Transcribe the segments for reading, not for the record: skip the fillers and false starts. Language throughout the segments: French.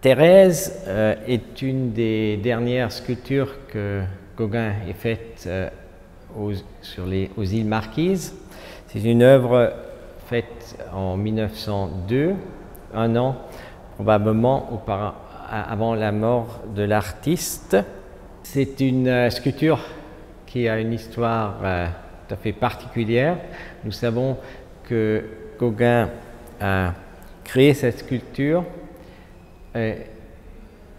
Thérèse est une des dernières sculptures que Gauguin ait faites aux îles Marquises. C'est une œuvre faite en 1902, un an probablement avant la mort de l'artiste. C'est une sculpture qui a une histoire tout à fait particulière. Nous savons que Gauguin a créé cette sculpture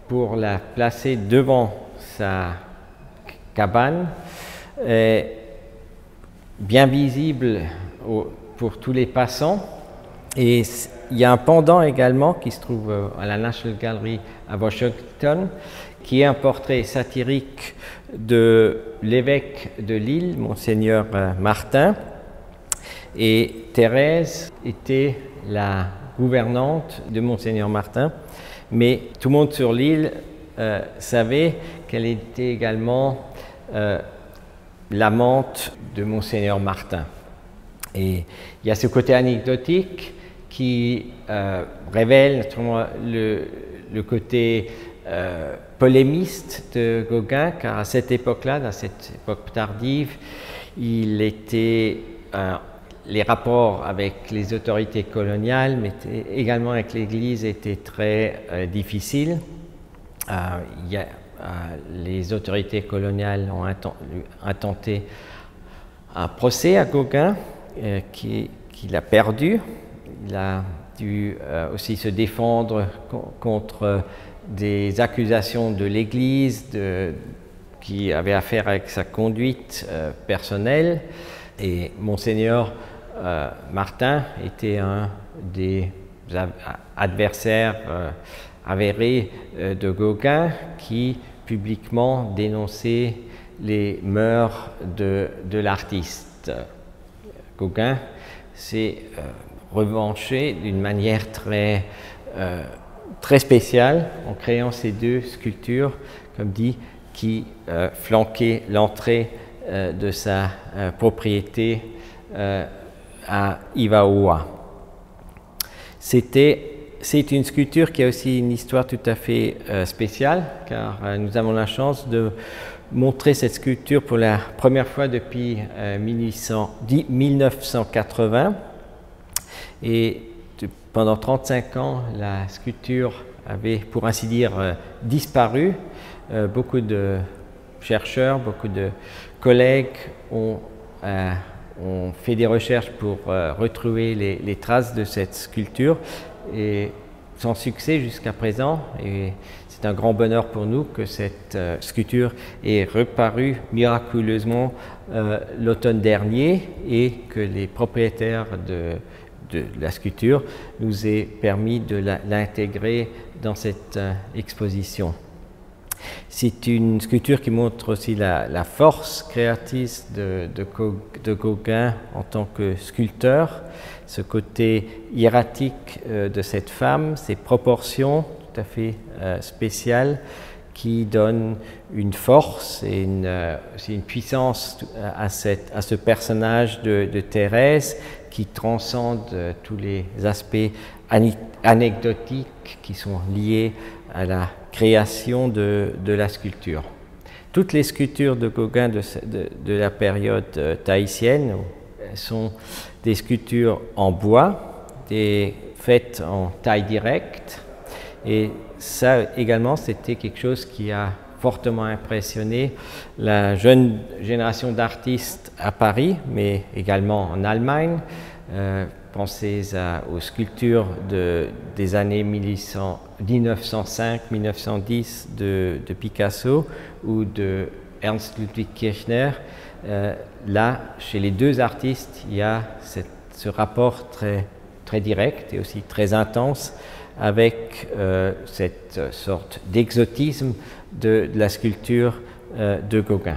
pour la placer devant sa cabane, bien visible pour tous les passants. Et il y a un pendant également qui se trouve à la National Gallery à Washington, qui est un portrait satirique de l'évêque de Lille, Monseigneur Martin. Et Thérèse était la gouvernante de Monseigneur Martin, mais tout le monde sur l'île savait qu'elle était également l'amante de Monseigneur Martin. Et il y a ce côté anecdotique qui révèle naturellement le côté polémiste de Gauguin, car à cette époque-là, dans cette époque tardive, les rapports avec les autorités coloniales, mais également avec l'Église, étaient très difficiles. Les autorités coloniales ont intenté un procès à Gauguin qu'il a perdu. Il a dû aussi se défendre contre des accusations de l'Église qui avaient affaire avec sa conduite personnelle. Et Monseigneur Martin était un des adversaires avérés de Gauguin qui publiquement dénonçait les mœurs de l'artiste. Gauguin s'est revanché d'une manière très spéciale en créant ces deux sculptures, comme dit, qui flanquaient l'entrée de sa propriété à Ivaoa. C'est une sculpture qui a aussi une histoire tout à fait spéciale, car nous avons la chance de montrer cette sculpture pour la première fois depuis 1980. Et pendant 35 ans, la sculpture avait, pour ainsi dire, disparu. Beaucoup de chercheurs, beaucoup de collègues ont fait des recherches pour retrouver les traces de cette sculpture, et sans succès jusqu'à présent. Et c'est un grand bonheur pour nous que cette sculpture est reparue miraculeusement l'automne dernier, et que les propriétaires de la sculpture nous aient permis de l'intégrer dans cette exposition. C'est une sculpture qui montre aussi la force créatrice de Gauguin en tant que sculpteur, ce côté hiératique de cette femme, ses proportions tout à fait spéciales qui donnent une force et une puissance à ce personnage de Thérèse qui transcende tous les aspects anecdotiques qui sont liés à la création de la sculpture. Toutes les sculptures de Gauguin de la période tahitienne sont des sculptures en bois, faites en taille directe, et ça également c'était quelque chose qui a fortement impressionné la jeune génération d'artistes à Paris, mais également en Allemagne. Pensez aux sculptures des années 1905-1910 de Picasso ou de Ernst Ludwig Kirchner. Là, chez les deux artistes, il y a ce rapport très direct et aussi très intense avec cette sorte d'exotisme de la sculpture de Gauguin.